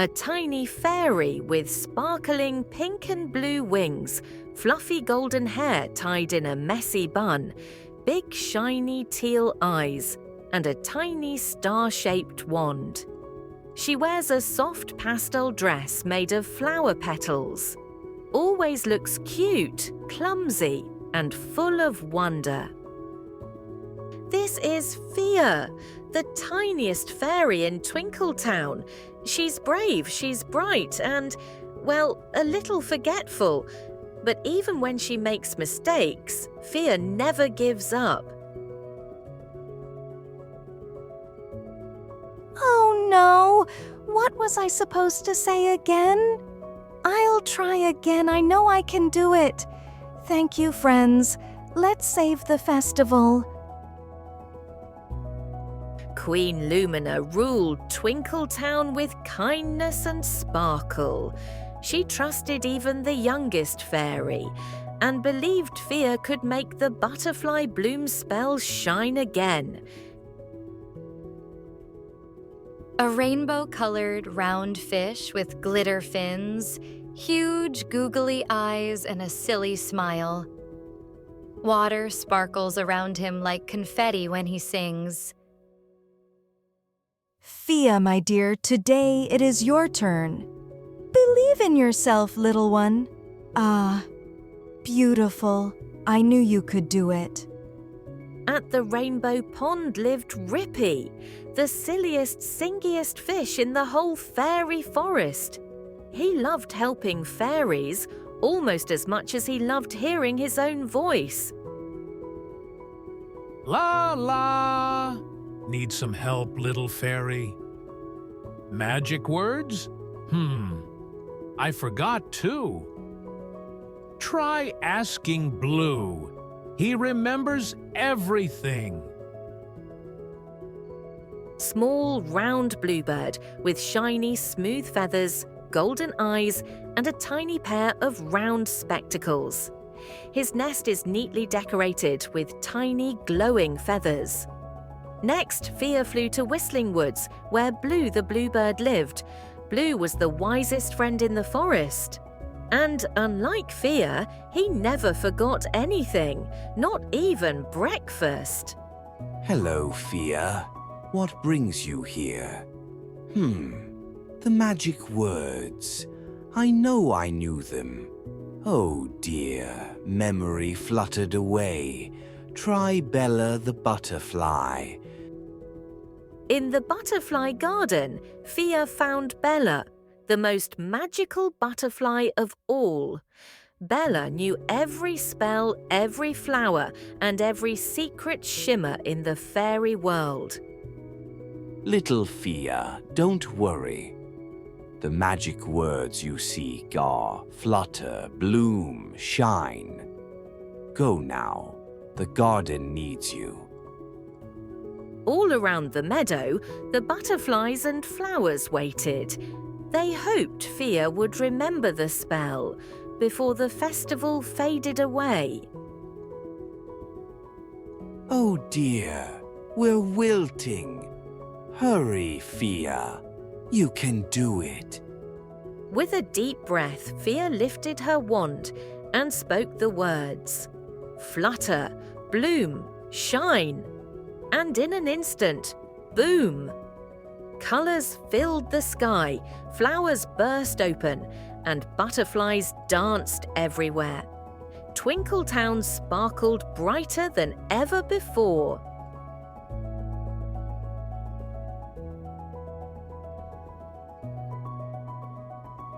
A tiny fairy with sparkling pink and blue wings, fluffy golden hair tied in a messy bun, big shiny teal eyes, and a tiny star-shaped wand. She wears a soft pastel dress made of flower petals. Always looks cute, clumsy, and full of wonder. This is Fia, the tiniest fairy in Twinkletown. She's brave, she's bright, and, well, a little forgetful. But even when she makes mistakes, Fia never gives up. Oh no! What was I supposed to say again? I'll try again, I know I can do it. Thank you, friends. Let's save the festival. Queen Lumina ruled Twinkletown with kindness and sparkle. She trusted even the youngest fairy and believed Fia could make the butterfly bloom spell shine again. A rainbow-colored round fish with glitter fins, huge googly eyes, and a silly smile. Water sparkles around him like confetti when he sings. Fia, my dear, today it is your turn. Believe in yourself, little one. Ah, beautiful. I knew you could do it. At the rainbow pond lived Rippy, the silliest, singiest fish in the whole fairy forest. He loved helping fairies almost as much as he loved hearing his own voice. La la! Need some help, little fairy? Magic words? I forgot too. Try asking Blue. He remembers everything. Small, round bluebird with shiny, smooth feathers, golden eyes, and a tiny pair of round spectacles. His nest is neatly decorated with tiny, glowing feathers. Next, Fia flew to Whistling Woods, where Blue the bluebird lived. Blue was the wisest friend in the forest. And unlike Fia, he never forgot anything, not even breakfast. Hello, Fia. What brings you here? The magic words. I know I knew them. Oh dear, memory fluttered away. Try Bella the butterfly. In the butterfly garden, Fia found Bella, the most magical butterfly of all. Bella knew every spell, every flower, and every secret shimmer in the fairy world. Little Fia, don't worry. The magic words you seek are flutter, bloom, shine. Go now. The garden needs you. All around the meadow, the butterflies and flowers waited. They hoped Fia would remember the spell before the festival faded away. Oh dear, we're wilting. Hurry, Fia. You can do it. With a deep breath, Fia lifted her wand and spoke the words, "Flutter, bloom, shine." And in an instant, boom! Colours filled the sky, flowers burst open, and butterflies danced everywhere. Twinkletown sparkled brighter than ever before.